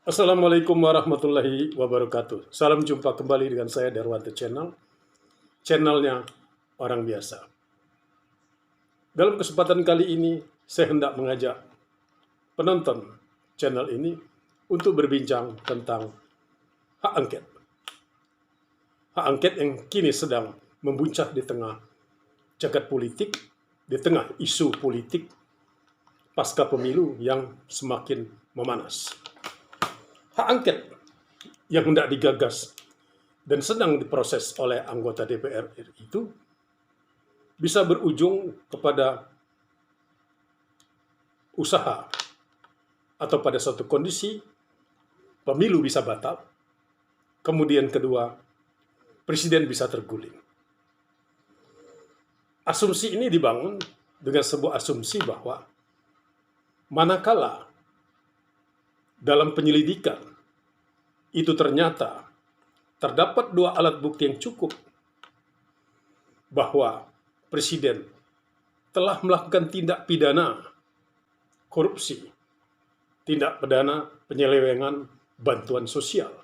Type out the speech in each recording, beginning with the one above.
Assalamualaikum warahmatullahi wabarakatuh. Salam jumpa kembali dengan saya Darwanto Channel, channelnya orang biasa. Dalam kesempatan kali ini, saya hendak mengajak penonton channel ini untuk berbincang tentang hak angket. Hak angket yang kini sedang membuncah di tengah jagat politik, di tengah isu politik pasca pemilu yang semakin memanas. Hak angket yang hendak digagas dan sedang diproses oleh anggota DPR RI itu bisa berujung kepada usaha atau pada suatu kondisi pemilu bisa batal, kemudian kedua, presiden bisa terguling. Asumsi ini dibangun dengan sebuah asumsi bahwa manakala dalam penyelidikan itu ternyata terdapat dua alat bukti yang cukup bahwa presiden telah melakukan tindak pidana korupsi, tindak pidana penyelewengan bantuan sosial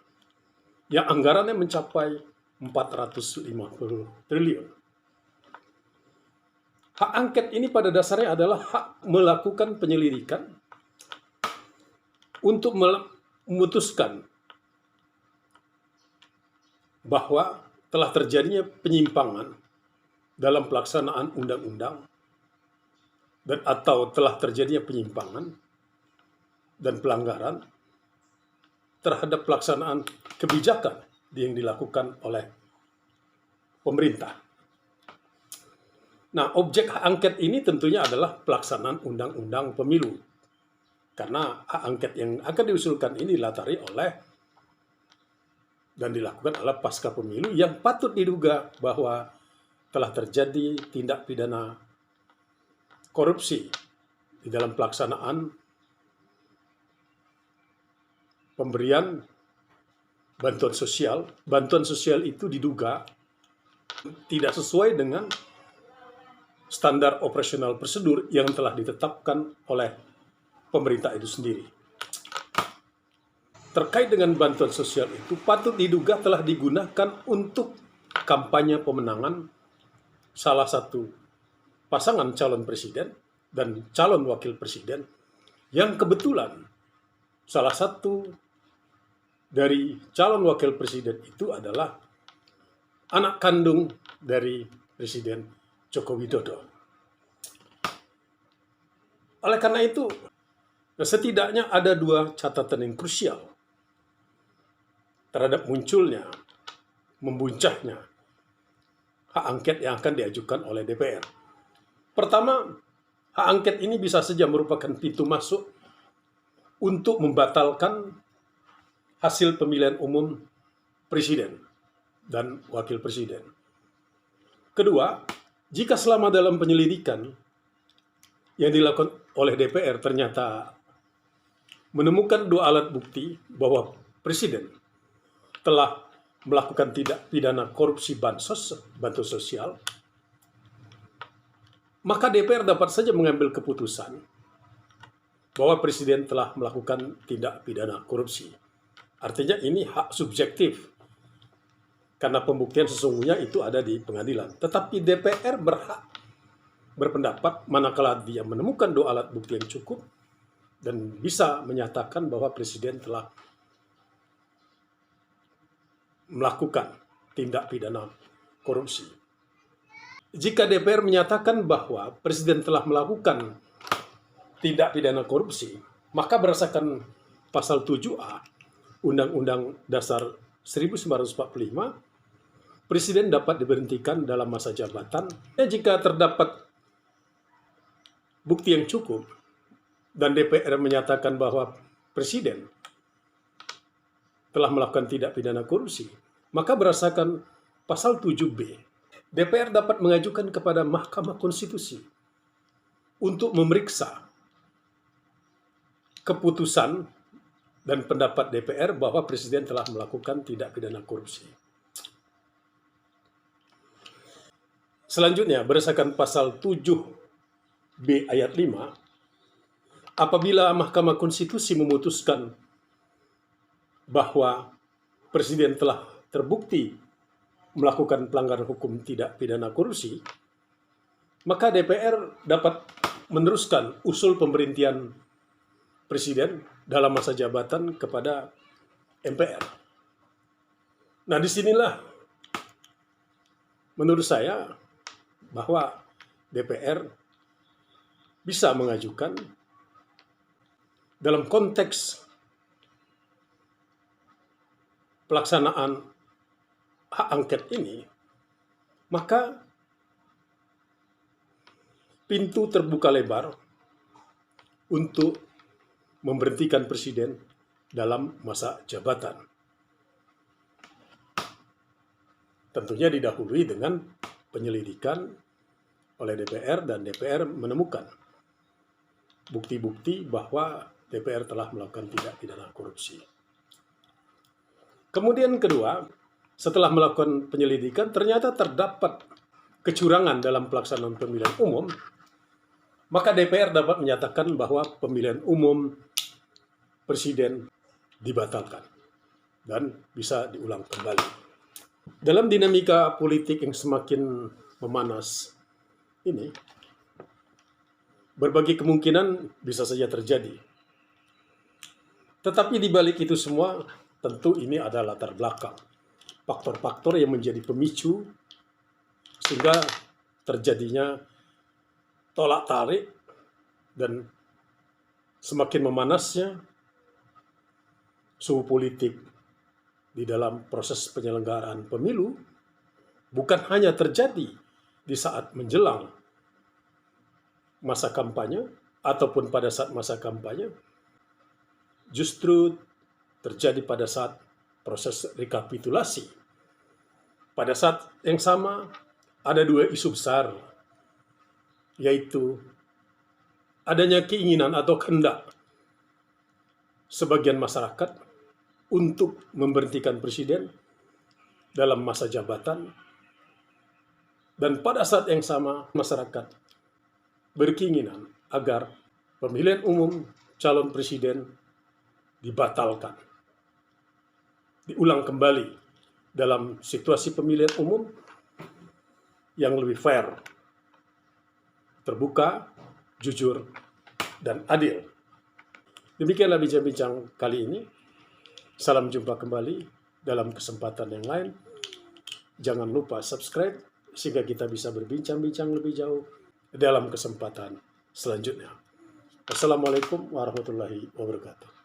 yang anggarannya mencapai 450 triliun. Hak angket ini pada dasarnya adalah hak melakukan penyelidikan untuk memutuskan bahwa telah terjadinya penyimpangan dalam pelaksanaan undang-undang dan atau telah terjadinya penyimpangan dan pelanggaran terhadap pelaksanaan kebijakan yang dilakukan oleh pemerintah. Nah, objek hak angket ini tentunya adalah pelaksanaan undang-undang pemilu. Karena hak angket yang akan diusulkan ini dilatari oleh dan dilakukan oleh pasca pemilu yang patut diduga bahwa telah terjadi tindak pidana korupsi di dalam pelaksanaan pemberian bantuan sosial. Bantuan sosial itu diduga tidak sesuai dengan standar operasional prosedur yang telah ditetapkan oleh pemerintah itu sendiri. Terkait dengan bantuan sosial itu patut diduga telah digunakan untuk kampanye pemenangan salah satu pasangan calon presiden dan calon wakil presiden yang kebetulan salah satu dari calon wakil presiden itu adalah anak kandung dari Presiden Joko Widodo. Oleh karena itu, setidaknya ada dua catatan yang krusial terhadap munculnya, membuncahnya hak angket yang akan diajukan oleh DPR. Pertama, hak angket ini bisa saja merupakan pintu masuk untuk membatalkan hasil pemilihan umum presiden dan wakil presiden. Kedua, jika selama dalam penyelidikan yang dilakukan oleh DPR ternyata menemukan dua alat bukti bahwa presiden telah melakukan tindak pidana korupsi bantuan sosial, maka DPR dapat saja mengambil keputusan bahwa presiden telah melakukan tindak pidana korupsi. Artinya ini hak subjektif, karena pembuktian sesungguhnya itu ada di pengadilan. Tetapi DPR berhak berpendapat manakala dia menemukan dua alat bukti yang cukup dan bisa menyatakan bahwa presiden telah melakukan tindak pidana korupsi. Jika DPR menyatakan bahwa presiden telah melakukan tindak pidana korupsi, maka berdasarkan pasal 7A Undang-Undang Dasar 1945, presiden dapat diberhentikan dalam masa jabatan. Jika terdapat bukti yang cukup dan DPR menyatakan bahwa presiden telah melakukan tindak pidana korupsi, maka berdasarkan pasal 7B, DPR dapat mengajukan kepada Mahkamah Konstitusi untuk memeriksa keputusan dan pendapat DPR bahwa presiden telah melakukan tindak pidana korupsi. Selanjutnya, berdasarkan pasal 7B ayat 5, apabila Mahkamah Konstitusi memutuskan bahwa Presiden telah terbukti melakukan pelanggaran hukum tidak pidana korupsi, maka DPR dapat meneruskan usul pemberhentian Presiden dalam masa jabatan kepada MPR. Nah, disinilah menurut saya bahwa DPR bisa mengajukan dalam konteks pelaksanaan hak angket ini, maka pintu terbuka lebar untuk memberhentikan Presiden dalam masa jabatan. Tentunya didahului dengan penyelidikan oleh DPR, dan DPR menemukan bukti-bukti bahwa DPR telah melakukan tindak pidana korupsi. Kemudian kedua, setelah melakukan penyelidikan, ternyata terdapat kecurangan dalam pelaksanaan pemilihan umum, maka DPR dapat menyatakan bahwa pemilihan umum Presiden dibatalkan dan bisa diulang kembali. Dalam dinamika politik yang semakin memanas ini, berbagai kemungkinan bisa saja terjadi. Tetapi di balik itu semua, tentu ini ada latar belakang, faktor-faktor yang menjadi pemicu sehingga terjadinya tolak-tarik dan semakin memanasnya suhu politik di dalam proses penyelenggaraan pemilu, bukan hanya terjadi di saat menjelang masa kampanye ataupun pada saat masa kampanye, justru terjadi pada saat proses rekapitulasi. Pada saat yang sama, ada dua isu besar, yaitu adanya keinginan atau kehendak sebagian masyarakat untuk memberhentikan Presiden dalam masa jabatan, dan pada saat yang sama masyarakat berkeinginan agar pemilihan umum calon presiden dibatalkan, diulang kembali dalam situasi pemilihan umum yang lebih fair, terbuka, jujur, dan adil. Demikianlah bincang-bincang kali ini. Salam jumpa kembali dalam kesempatan yang lain. Jangan lupa subscribe sehingga kita bisa berbincang-bincang lebih jauh dalam kesempatan selanjutnya. Wassalamualaikum warahmatullahi wabarakatuh.